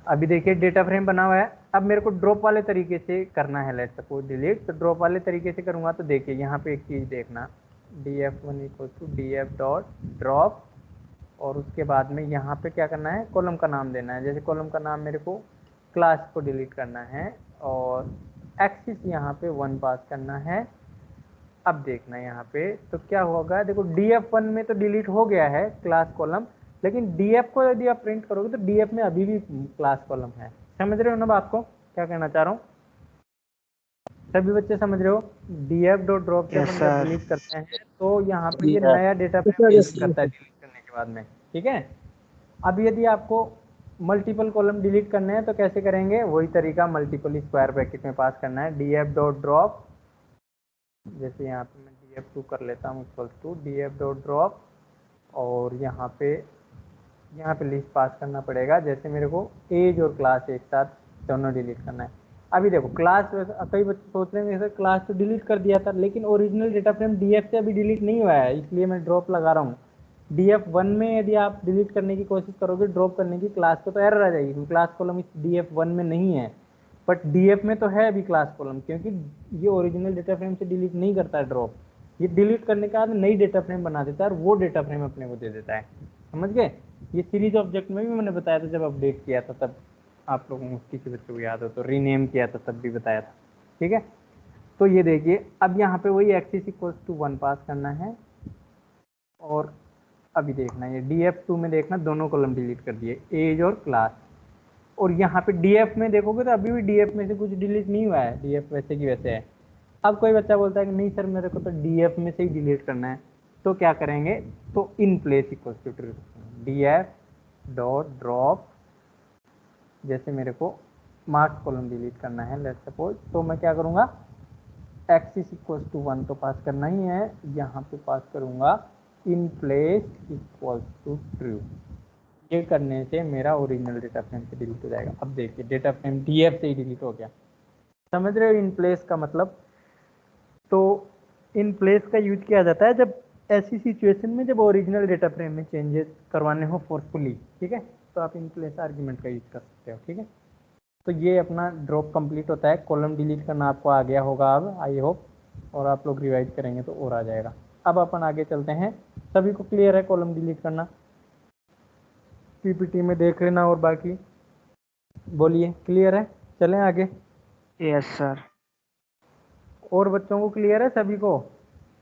अभी देखिए डेटा फ्रेम बना हुआ है। अब मेरे को ड्रॉप वाले तरीके से करना है, लेट्स सपोज डिलीट, तो ड्रॉप वाले तरीके से करूँगा तो देखिए यहाँ पे एक चीज़ देखना, DF1 equal to DF dot drop, और उसके बाद में यहाँ पे क्या करना है, कॉलम का नाम देना है। जैसे कॉलम का नाम मेरे को क्लास को डिलीट करना है और एक्सिस यहाँ पे 1 पास करना है। अब देखना यहाँ पे तो क्या होगा, देखो DF1 में तो डिलीट हो गया है क्लास कॉलम, लेकिन DF को यदि आप प्रिंट करोगे तो DF में अभी भी क्लास कॉलम है। समझ रहे हो ना बात को, क्या कहना चाह रहा हूँ, सभी बच्चे समझ रहे हो। DF डॉट ड्रॉप से अपन जब डिलीट करते हैं तो यहाँ पे ये नया डेटा फ्रेम करता है डिलीट करने के बाद में, ठीक है। अब यदि आपको मल्टीपल कॉलम डिलीट करने हैं तो कैसे करेंगे, वही तरीका, मल्टीपल स्क्वायर ब्रैकेट में पास करना है, DF डॉट ड्रॉप, जैसे यहाँ पे मैं DF2 कर लेता हूँ equal to DF dot drop, और यहाँ पे लिस्ट पास करना पड़ेगा। जैसे मेरे को एज और क्लास एक साथ दोनों डिलीट करना है। अभी देखो क्लास, कई बच्चे सोच रहे हैं सर क्लास तो डिलीट कर दिया था, लेकिन ओरिजिनल डेटा फ्रेम DF से अभी डिलीट नहीं हुआ है, इसलिए मैं ड्रॉप लगा रहा हूँ। DF1 में यदि आप डिलीट करने की कोशिश करोगे ड्रॉप करने की, क्लास को तो एरर आ जाएगी क्योंकि क्लास कॉलम इस DF1 में नहीं है। बट डीएफ में तो है अभी क्लास कॉलम, क्योंकि ये ओरिजिनल डेटा फ्रेम से डिलीट नहीं करता है ड्रॉप, ये डिलीट करने के बाद नई डेटा फ्रेम बना देता है और वो डेटा फ्रेम अपने को दे देता है। समझ गए? ये सीरीज ऑब्जेक्ट में भी मैंने बताया था जब अपडेट किया था, तब आप लोगों को किसी बच्चों को याद हो तो रीनेम किया था तब भी बताया था। ठीक है, तो ये देखिए अब यहाँ पे वही एक्सिस इक्वल्स टू 1 पास करना है, और अभी देखना ये df2 में देखना दोनों कॉलम डिलीट कर दिए, एज और क्लास। और यहाँ पे df में देखोगे तो अभी भी df में से कुछ डिलीट नहीं हुआ है, df वैसे की वैसे है। अब कोई बच्चा बोलता है कि नहीं सर मेरे को तो df में से ही डिलीट करना है, तो क्या करेंगे, तो in place equals to true, df dot drop, जैसे मेरे को मार्क्स कॉलम डिलीट करना है लेट्स सपोज, तो मैं क्या करूँगा, एक्सिस इक्वल्स टू 1 तो पास करना ही है, यहाँ पे पास करूँगा in place equals to true. ये करने से मेरा ओरिजिनल डेटा फ्रेम से डिलीट हो जाएगा। अब देखिए डेटा फ्रेम डीएफ से ही डिलीट हो गया, समझ रहे हो इन प्लेस का मतलब। तो इन प्लेस का यूज किया जाता है जब ऐसी सिचुएशन में जब ओरिजिनल डेटा फ्रेम में चेंजेस करवाने हो फोर्सफुली। ठीक है, तो आप इन प्लेस आर्ग्यूमेंट का यूज कर सकते हो। ठीक है, तो ये अपना ड्रॉप कंप्लीट होता है, कॉलम डिलीट करना आपको आ गया होगा अब आई होप, और आप लोग रिवाइज करेंगे तो और आ जाएगा। अब अपन आगे चलते हैं, सभी को क्लियर है कॉलम डिलीट करना, पीपीटी में देख लेना और बाकी बोलिए क्लियर है, चलें आगे। Yes sir. और बच्चों को क्लियर है सभी को?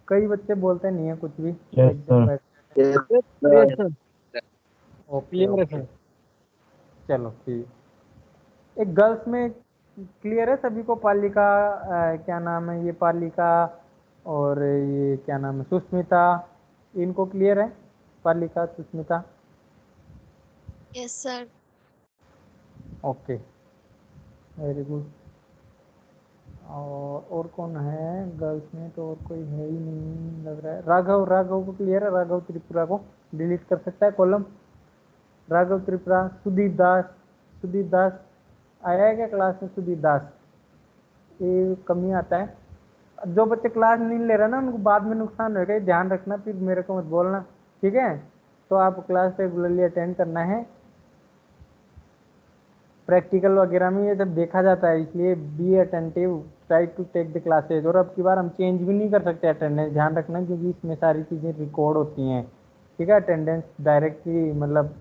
कई बच्चे बोलते नहीं है कुछ भी। Yes, sir. Yes, sir. Okay Clear है ओके, सर। चलो ठीक। एक गर्ल्स में क्लियर है सभी को, पालिका क्या नाम है ये, पालिका और ये क्या नाम है सुष्मिता, इनको क्लियर है, पालिका Sushmita? Yes sir. Okay very good. और कौन है गर्ल्स में, तो और कोई है ही नहीं लग रहा है। राघव, राघव को क्लियर है, राघव त्रिपुरा को डिलीट कर सकता है कॉलम, राघव त्रिपुरा। सुदीप दास, सुदीप दास आया है क्या क्लास में? सुदीप दास, ये कमी आता है। जो बच्चे क्लास नहीं ले रहे ना उनको बाद में नुकसान होगा, ये ध्यान रखना, फिर मेरे को मत बोलना। ठीक है, तो आप क्लास रेगुलरली अटेंड करना है, प्रैक्टिकल वगैरह में ये सब देखा जाता है, इसलिए be attentive, try to take the classes. और अब की बार हम चेंज भी नहीं कर सकते अटेंडेंस, ध्यान रखना, क्योंकि इसमें सारी चीज़ें रिकॉर्ड होती हैं। ठीक है, अटेंडेंस डायरेक्टली मतलब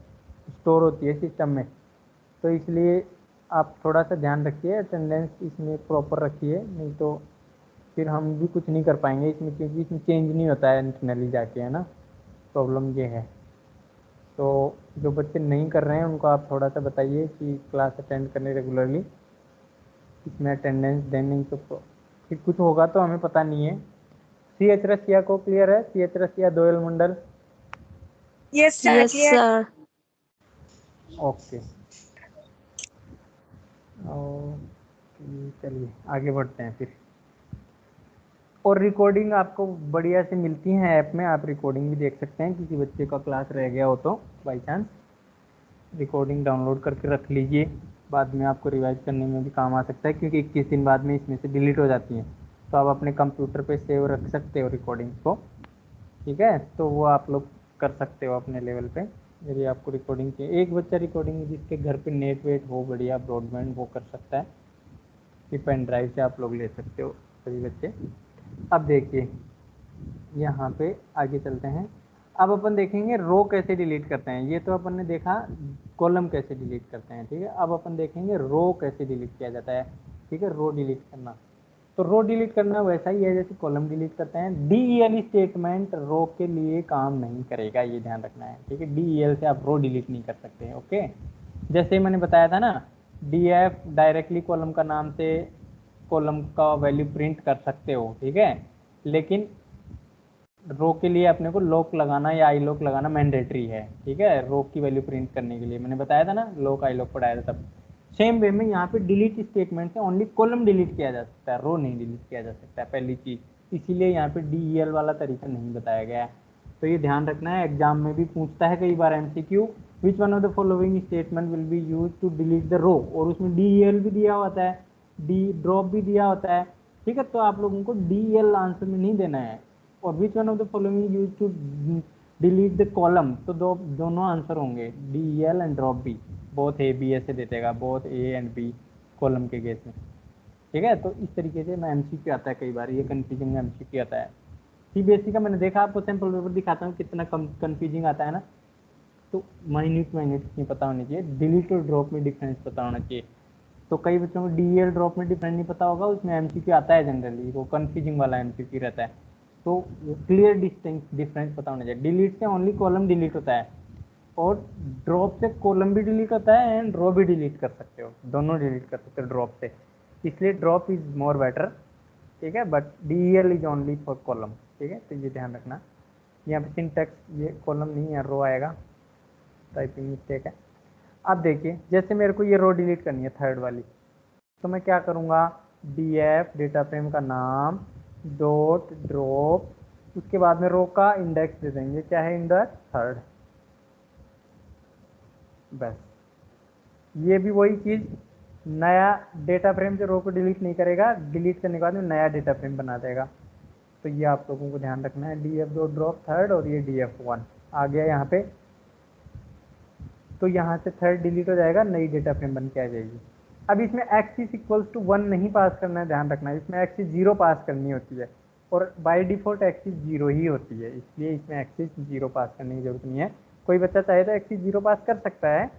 स्टोर होती है सिस्टम में, तो इसलिए आप थोड़ा सा ध्यान रखिए, अटेंडेंस इसमें प्रॉपर रखिए, नहीं तो फिर हम भी कुछ नहीं कर पाएंगे इसमें, क्योंकि इसमें चेंज नहीं होता है इंटरनली जाके, है ना, प्रॉब्लम ये है। तो जो बच्चे नहीं कर रहे हैं उनको आप थोड़ा सा बताइए कि क्लास अटेंड करने रेगुलरली, इसमें अटेंडेंस देने तो फिर कुछ होगा तो हमें पता नहीं है। सी एच रसिया को क्लियर है? C H Rasiya, Doyel Mondal? Yes sir. Okay चलिए आगे बढ़ते हैं फिर। और रिकॉर्डिंग आपको बढ़िया से मिलती हैं ऐप में, आप रिकॉर्डिंग भी देख सकते हैं, किसी बच्चे का क्लास रह गया हो तो बाई चांस रिकॉर्डिंग डाउनलोड करके रख लीजिए, बाद में आपको रिवाइज करने में भी काम आ सकता है, क्योंकि 21 दिन बाद में इसमें से डिलीट हो जाती हैं, तो आप अपने कंप्यूटर पे सेव रख सकते हो रिकॉर्डिंग्स को। ठीक है, तो वो आप लोग कर सकते हो अपने लेवल पे, यदि आपको रिकॉर्डिंग चाहिए। एक बच्चा रिकॉर्डिंग जिसके घर पे नेट वेट हो बढ़िया ब्रॉडबैंड, वो कर सकता है, कि पेन ड्राइव से आप लोग ले सकते हो सभी बच्चे। अब देखिए यहाँ पे आगे चलते हैं, अब अपन देखेंगे रो कैसे डिलीट करते हैं। ये तो अपन ने देखा कॉलम कैसे डिलीट करते हैं, ठीक है। अब अपन देखेंगे रो कैसे डिलीट किया जाता है, ठीक है। रो डिलीट करना, तो रो डिलीट करना वैसा ही है जैसे कॉलम डिलीट करते हैं। DEL स्टेटमेंट रो के लिए काम नहीं करेगा, ये ध्यान रखना है, ठीक है। DEL से आप रो डिलीट नहीं कर सकते हैं, ओके। जैसे मैंने बताया था ना, DF डायरेक्टली कॉलम का नाम से कॉलम का वैल्यू प्रिंट कर सकते हो, ठीक है, लेकिन रो के लिए अपने को लॉक लगाना या आई लॉक लगाना मैंडेटरी है, ठीक है। रो की वैल्यू प्रिंट करने के लिए मैंने बताया था ना, लॉक आई लॉक पढ़ाया था तब। सेम वे में यहाँ पे डिलीट स्टेटमेंट से ओनली कॉलम डिलीट किया जा सकता है, रो नहीं डिलीट किया जा सकता है, पहली चीज़। इसीलिए यहाँ पे DEL वाला तरीका नहीं बताया गया है, तो ये ध्यान रखना है। एग्जाम में भी पूछता है कई बार MCQ, which one of the following statement will be use to delete the row, और उसमें DEL भी दिया होता है, ड्रॉप भी दिया होता है, ठीक है। तो आप लोगों को DEL आंसर में नहीं देना है। और which one of the following use to delete the column, तो दोनों आंसर होंगे, DEL एंड ड्रॉप भी, बोथ A B ऐसे दे देगा, both A and B, column के केस में, ठीक है। तो इस तरीके से मैं MCQ आता है, कई बार ये कन्फ्यूजिंग MCQ आता है। CBSE का मैंने देखा, आपको सैम्पल पेपर दिखाता हूँ कितना कन्फ्यूजिंग आता है ना। तो माइन्यूट नहीं पता होनी चाहिए, डिलीट और ड्रॉप में डिफरेंस पता होना चाहिए। तो कई बच्चों को DEL ड्रॉप में डिफरेंस नहीं पता होगा, उसमें MCQ आता है जनरली, वो कन्फ्यूजिंग वाला MCQ रहता है। तो क्लियर डिफरेंस पता होना चाहिए। डिलीट से ओनली कॉलम डिलीट होता है, और ड्रॉप से कॉलम भी डिलीट होता है एंड रो भी डिलीट कर सकते हो, दोनों डिलीट कर सकते हो ड्रॉप से, इसलिए ड्रॉप इज मोर बेटर, ठीक है। But DEL is only for column, ठीक है। तो ये ध्यान रखना, यहाँ पे सिंटैक्स ये कॉलम नहीं है, रो आएगा, टाइपिंग मिस्टेक है। अब देखिए, जैसे मेरे को ये रो डिलीट करनी है थर्ड वाली, तो मैं क्या करूँगा, DF डेटा फ्रेम का नाम डॉट ड्रॉप, उसके बाद में रो का इंडेक्स दे देंगे, क्या है इंडेक्स थर्ड, बस। ये भी वही चीज़, नया डेटा फ्रेम से रो को डिलीट नहीं करेगा, डिलीट करने के बाद में नया डेटा फ्रेम बना देगा। तो ये आप लोगों को ध्यान रखना है, DF डॉट ड्रॉप थर्ड, और ये DF1 आ गया यहाँ पे। तो यहाँ से थर्ड डिलीट हो जाएगा, नई डेटा फ्रेम बन के आ जाएगी। अब इसमें एक्सिस इक्वल्स टू 1 नहीं पास करना है, ध्यान रखना है, इसमें एक्सिस 0 पास करनी होती है, और बाय डिफ़ॉल्ट एक्सिस 0 ही होती है, इसलिए इसमें एक्सिस 0 पास करने की जरूरत नहीं है। कोई बच्चा चाहे तो एक्सिस 0 पास कर सकता है,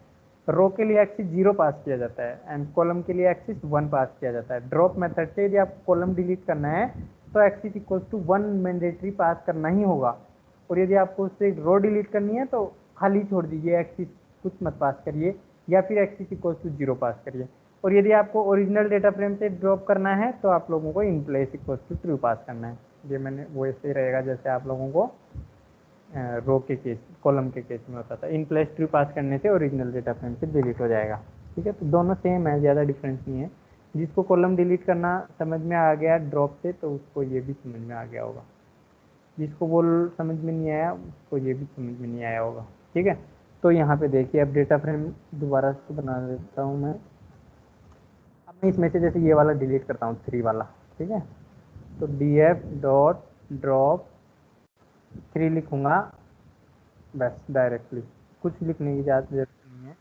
रो के लिए एक्सिस 0 पास किया जाता है एंड कॉलम के लिए एक्सिस 1 पास किया जाता है। ड्रॉप मेथड से यदि आपको कॉलम डिलीट करना है तो एक्सिस इक्वल्स टू 1 मैंडेटरी पास करना ही होगा, और यदि आपको उससे रो डिलीट करनी है तो खाली छोड़ दीजिए, एक्सिस कुछ मत पास करिए, या फिर एक्सिस इक्वल्स टू 0 पास करिए। और यदि आपको ओरिजिनल डेटा फ्रेम से ड्रॉप करना है तो आप लोगों को in place equals to true pass करना है। ये मैंने वो ऐसे ही रहेगा जैसे आप लोगों को रो के केस, कॉलम के केस में होता था। इन प्लेस ट्रू पास करने से ओरिजिनल डेटा फ्रेम से डिलीट हो जाएगा, ठीक है। तो दोनों सेम है, ज़्यादा डिफरेंस नहीं है। जिसको कॉलम डिलीट करना समझ में आ गया ड्रॉप से, तो उसको ये भी समझ में आ गया होगा। जिसको वो समझ में नहीं आया उसको ये भी समझ में नहीं आया होगा, ठीक है। तो यहाँ पे देखिए, अब डेटा फ्रेम दोबारा से बना देता हूँ मैं। अब मैं इसमें से जैसे ये वाला डिलीट करता हूँ 3 वाला, ठीक है। तो DF डॉट ड्रॉप 3 लिखूँगा, बस डायरेक्टली, कुछ लिखने की ज़रूरत नहीं है।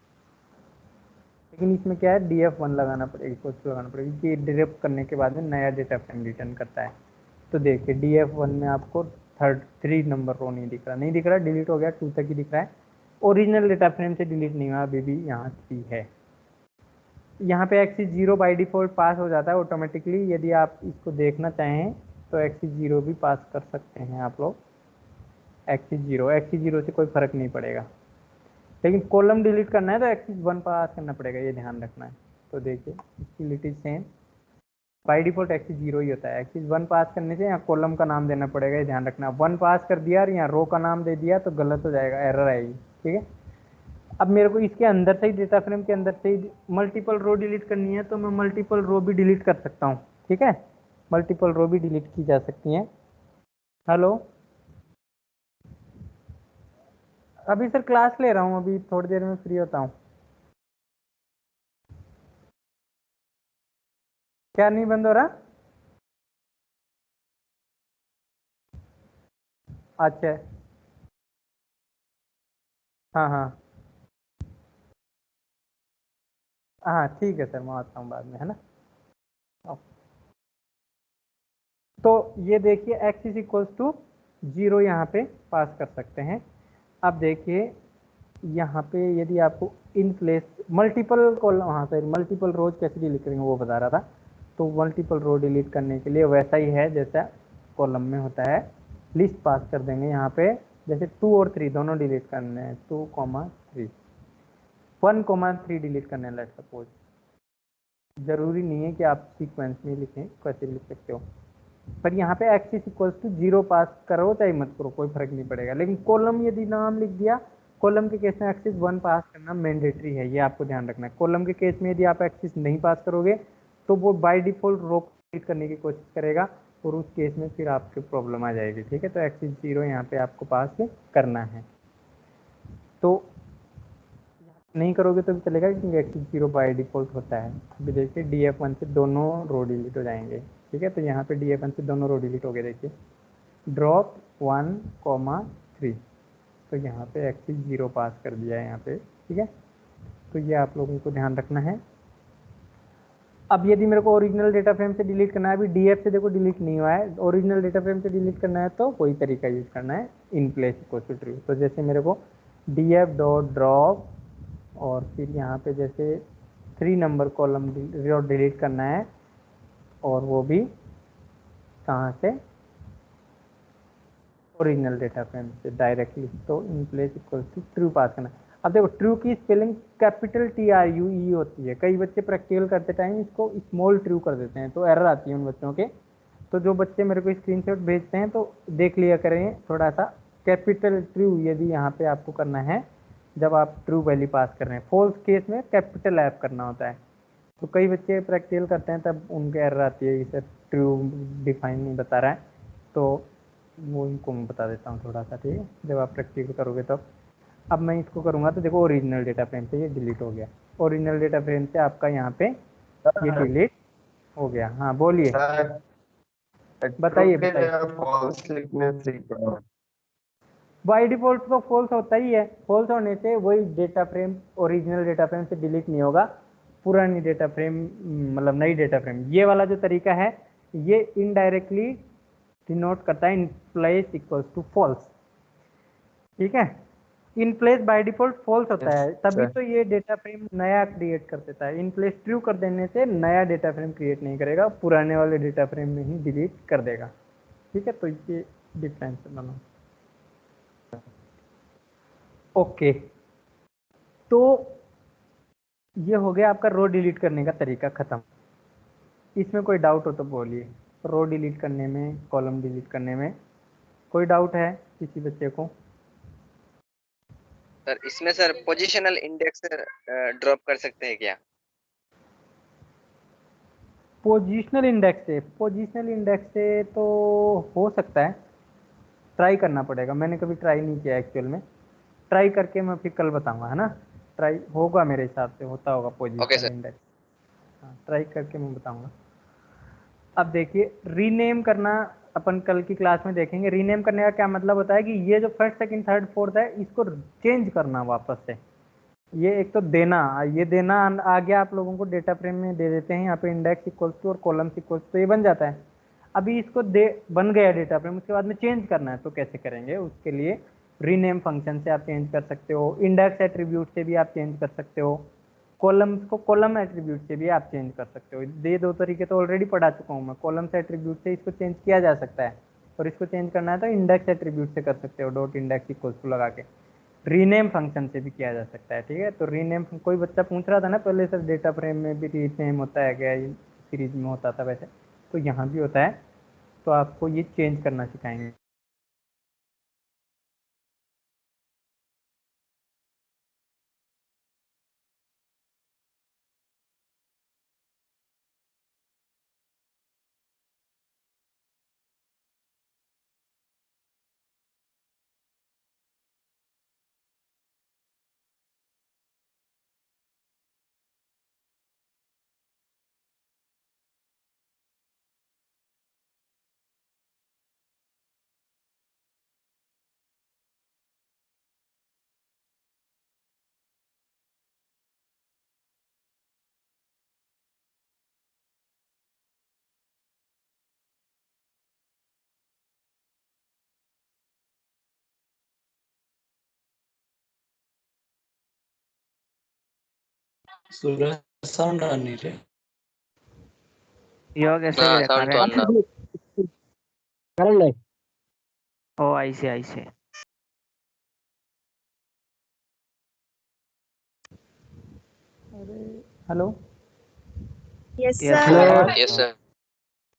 लेकिन इसमें क्या है, DF1 लगाना पड़ेगा, कुछ लगाना पड़ेगा, कि ड्रॉप करने के बाद में नया डेटा फ्रेम रिटर्न करता है। तो देखिए DF1 में आपको 3 नंबर रो नहीं दिख रहा, डिलीट हो गया, 2 तक ही दिख रहा है। ओरिजिनल डेटा फ्रेम से डिलीट नहीं हुआ, अभी भी यहाँ 3 है। यहाँ पे एक्सिस 0 बाय डिफ़ॉल्ट पास हो जाता है ऑटोमेटिकली। यदि आप इसको देखना चाहें तो एक्सिस 0 भी पास कर सकते हैं आप लोग, एक्सिस 0 से कोई फ़र्क नहीं पड़ेगा। लेकिन कॉलम डिलीट करना है तो एक्सिस 1 पास करना पड़ेगा, ये ध्यान रखना है। तो देखिए इसकी lit is same, by default axis 0 ही होता है। एक्सिस 1 पास करने से यहाँ कॉलम का नाम देना पड़ेगा, ये ध्यान रखना। 1 पास कर दिया और यहाँ रो का नाम दे दिया तो गलत हो जाएगा, एरर आएगी, ठीक है। अब मेरे को इसके अंदर से ही, डेटा फ्रेम के अंदर से ही मल्टीपल रो डिलीट करनी है, तो मैं मल्टीपल रो भी डिलीट कर सकता हूँ, ठीक है। मल्टीपल रो भी डिलीट की जा सकती हैं। हेलो, अभी सर क्लास ले रहा हूँ, अभी थोड़ी देर में फ्री होता हूँ। क्या नहीं बंद हो रहा? अच्छा, हाँ हाँ हाँ, ठीक है सर, मैं आता हूँ बाद में, है ना। तो ये देखिए एक्स इज इक्वल्स टू 0 यहाँ पे पास कर सकते हैं। अब देखिए यहाँ पे यदि आपको इन प्लेस मल्टीपल कॉलम, हाँ सर, मल्टीपल रोज कैसे डिलीट करेंगे वो बता रहा था। तो मल्टीपल रो डिलीट करने के लिए वैसा ही है जैसा कॉलम में होता है, लिस्ट पास कर देंगे यहाँ पे। जैसे 2 और 3 दोनों डिलीट करने हैं, 2,3, 1,3 डिलीट करने हैं, लेट सपोज। जरूरी नहीं है कि आप सीक्वेंस में लिखें, कैसे लिख सकते हो। पर यहाँ पे एक्सिस इक्वल्स टू 0 पास करो चाहे मत करो, कोई फर्क नहीं पड़ेगा। लेकिन कॉलम यदि नाम लिख दिया, कॉलम के केस में एक्सिस 1 पास करना मैंडेटरी है, ये आपको ध्यान रखना है। कॉलम के केस में यदि आप एक्सिस नहीं पास करोगे तो वो बाय डिफॉल्ट रो डिलीट करने की कोशिश करेगा, और उस केस में फिर आपकी प्रॉब्लम आ जाएगी, ठीक है। तो एक्सिस 0 यहाँ पे आपको पास करना है। तो नहीं करोगे तो भी चलेगा, क्योंकि एक्सिस 0 बाय डिफॉल्ट होता है। अभी देखिए DF1 से दोनों रो डिलीट हो जाएंगे, ठीक है। तो यहाँ पे DF1 से दोनों रो डिलीट हो गए, देखिए ड्रॉप 1,3, तो यहाँ पे एक्सिस 0 पास कर दिया है यहाँ पे, ठीक है। तो ये आप लोगों को ध्यान रखना है। अब यदि मेरे को ओरिजिनल डेटा फ्रेम से डिलीट करना है, अभी डीएफ से देखो डिलीट नहीं हुआ है, ओरिजिनल डेटा फ्रेम से डिलीट करना है तो कोई तरीका यूज करना है, in place equal to true. तो जैसे मेरे को डीएफ डॉट ड्रॉप और फिर यहाँ पे जैसे 3 नंबर कॉलम डिलीट करना है, और वो भी कहाँ से, ओरिजिनल डेटा फ्रेम से डायरेक्टली। तो in place equal to true pass करना है। अब देखो ट्रू की स्पेलिंग कैपिटल TRUE होती है, कई बच्चे प्रैक्टिकल करते टाइम इसको स्मॉल ट्रू कर देते हैं, तो एरर आती है उन बच्चों के। तो जो बच्चे मेरे को स्क्रीनशॉट भेजते हैं तो देख लिया करें थोड़ा सा, कैपिटल ट्रू यदि यहाँ पे आपको करना है जब आप ट्रू वैल्यू पास कर रहे हैं, फॉल्स केस में कैपिटल ऐप करना होता है। तो कई बच्चे प्रैक्टिकल करते हैं तब उनके एरर आती है कि सर ट्रू डिफाइन नहीं बता रहा है, तो वो इनको मैं बता देता हूँ थोड़ा सा, ठीक है, जब आप प्रैक्टिकल करोगे तब। अब मैं इसको करूँगा तो देखो ओरिजिनल डेटा फ्रेम से ये डिलीट हो गया, ओरिजिनल डेटा फ्रेम से आपका यहाँ पे ये डिलीट हो गया। हाँ बोलिए, बताइए बताइए। फॉल्स लिखने से बाई डिफॉल्ट तो फॉल्स होता ही है, फॉल्स होने से वही data frame original data frame से डिलीट नहीं होगा, पुरानी डेटा फ्रेम मतलब नई डेटा फ्रेम। ये वाला जो तरीका है ये इनडायरेक्टली डिनोट करता है in place equals to false, ठीक है। In place by default false होता है, तभी तो ये डेटा फ्रेम नया क्रिएट कर देता है। इन प्लेस ट्रू कर देने से नया डेटा फ्रेम क्रिएट नहीं करेगा, पुराने वाले डेटा फ्रेम में ही डिलीट कर देगा, ठीक है। तो ये डिफरेंस बना। ओके, तो ये हो गया आपका रो डिलीट करने का तरीका खत्म। इसमें कोई डाउट हो तो बोलिए, रो डिलीट करने में, कॉलम डिलीट करने में कोई डाउट है किसी बच्चे को? सर इसमें सर पोजीशनल इंडेक्स ड्रॉप कर सकते हैं क्या? पोजीशनल इंडेक्स से तो हो सकता है, ट्राई करना पड़ेगा, मैंने कभी ट्राई नहीं किया एक्चुअल में, ट्राई करके मैं फिर कल बताऊंगा, है ना। ट्राई होगा, मेरे हिसाब से होता होगा पोजीशनल इंडेक्स, हाँ ट्राई करके मैं बताऊंगा। अब देखिए रीनेम करना अपन कल की क्लास में देखेंगे। रीनेम करने का क्या मतलब होता है कि ये जो फर्स्ट सेकंड थर्ड फोर्थ है इसको चेंज करना वापस से। ये एक तो देना, ये देना आ गया आप लोगों को, डेटा फ्रेम में दे देते हैं यहाँ पे इंडेक्स इक्वल्स टू और कॉलम्स इक्वल्स, तो ये बन जाता है। अभी इसको बन गया डेटा फ्रेम, उसके बाद में चेंज करना है तो कैसे करेंगे, उसके लिए रीनेम फंक्शन से आप चेंज कर सकते हो, इंडेक्स एट्रीब्यूट से भी आप चेंज कर सकते हो, कॉलम्स को कॉलम एट्रीब्यूट से भी आप चेंज कर सकते हो। ये दो तरीके तो ऑलरेडी पढ़ा चुका हूँ मैं। कॉलम्स एट्रीब्यूट से इसको चेंज किया जा सकता है, और इसको चेंज करना है तो इंडेक्स एट्रीब्यूट से कर सकते हो, डॉट इंडेक्स इक्वल्स टू लगा के। रीनेम फंक्शन से भी किया जा सकता है, ठीक है। तो रीनेम, कोई बच्चा पूछ रहा था ना पहले सर डेटा फ्रेम में भी रीनेम होता है क्या, सीरीज में होता था वैसे, तो यहाँ भी होता है, तो आपको ये चेंज करना सिखाएंगे। सूरज साउंड आ नहीं रहे। योग ऐसे भी देखा sound तो रहे। अन्ना। करण नहीं ओ ऐसे hello, Yes, yes sir. Sir. Yes sir.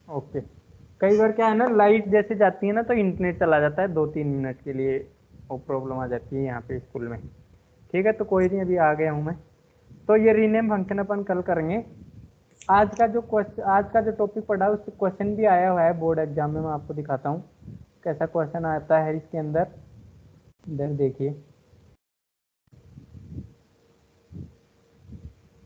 Okay. कई बार क्या है ना, लाइट जैसे जाती है ना तो इंटरनेट चला जाता है 2-3 मिनट के लिए, वो प्रॉब्लम आ जाती है यहाँ पे स्कूल में, ठीक है। तो कोई नहीं, अभी आ गया हूँ मैं। तो ये रीनेम फंक्शन अपन कल करेंगे। आज का जो टॉपिक पढ़ा उस क्वेश्चन भी आया हुआ है बोर्ड एग्जाम में, मैं आपको दिखाता हूँ कैसा क्वेश्चन आता है इसके अंदर। इधर देखिए,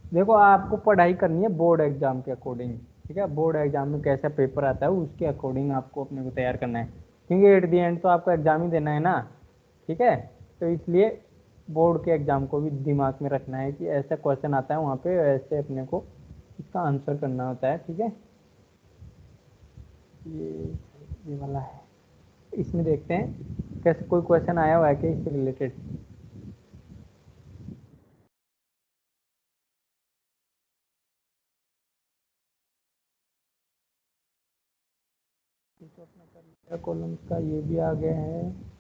देखो आपको पढ़ाई करनी है बोर्ड एग्जाम के अकॉर्डिंग, ठीक है। बोर्ड एग्जाम में कैसा पेपर आता है उसके अकॉर्डिंग आपको अपने को तैयार करना है, क्योंकि एट दी एंड तो आपको एग्जाम ही देना है ना, ठीक है। तो इसलिए बोर्ड के एग्जाम को भी दिमाग में रखना है कि ऐसा क्वेश्चन आता है वहाँ पे, ऐसे अपने को इसका आंसर करना होता है, ठीक है। ये वाला है, इसमें देखते हैं कैसे कोई क्वेश्चन आया हुआ है क्या इससे रिलेटेड। तो अपना कर लिया कॉलम का, ये भी आ गया है।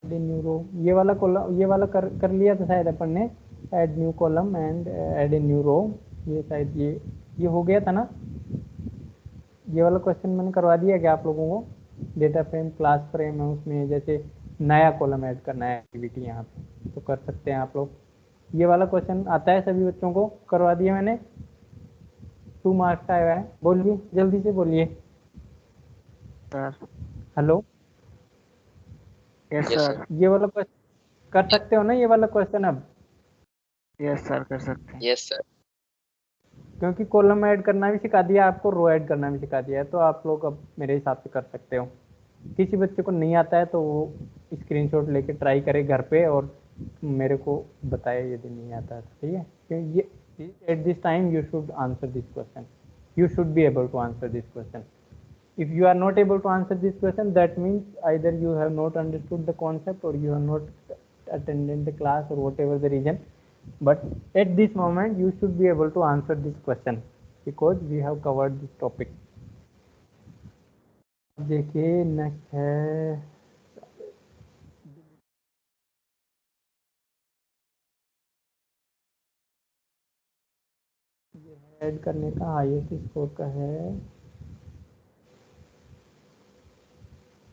न्यू रो, ये वाला कॉलम, ये वाला कर लिया था शायद अपन ने, add new column and add a new row. ये शायद ये हो गया था ना, ये वाला क्वेश्चन मैंने करवा दिया क्या आप लोगों को। डेटा फ्रेम क्लास फ्रेम है, उसमें जैसे नया कॉलम ऐड करना है एक्टिविटी यहाँ पे, तो कर सकते हैं आप लोग। ये वाला क्वेश्चन आता है सभी बच्चों को, करवा दिया मैंने, 2 मार्क्स का आया है। बोलिए जल्दी से बोलिए। Sir hello, yes Yes, sir. sir. ये वाला क्वेश्चन कर सकते हो ना, ये वाला क्वेश्चन अब, यस सर कर सकते हैं। Yes, sir. क्योंकि कॉलम ऐड करना भी सिखा दिया आपको, रो ऐड करना भी सिखा दिया है, तो आप लोग अब मेरे हिसाब से कर सकते हो। किसी बच्चे को नहीं आता है तो वो स्क्रीनशॉट लेके ट्राई करे घर पे और मेरे को बताए यदि नहीं आता है, ठीक है। क्योंकि ये at this time you should answer this question, you should be able to answer this question. If you are not able to answer this question, that means either you have not understood the concept or you have not attended the class or whatever the reason. But at this moment you should be able to answer this question because we have covered this topic. देखिए next है add करने का, highest score का है,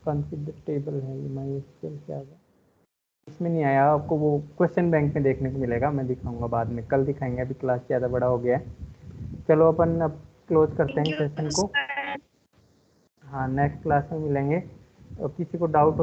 consider table है, ये MySQL से आ गया। इसमें नहीं आया, आपको वो क्वेश्चन बैंक में देखने को मिलेगा, मैं दिखाऊंगा बाद में, कल दिखाएंगे, अभी क्लास ज़्यादा बड़ा हो गया है। चलो अपन अब क्लोज करते हैं सेशन को। हाँ नेक्स्ट क्लास में मिलेंगे, और किसी को डाउट हो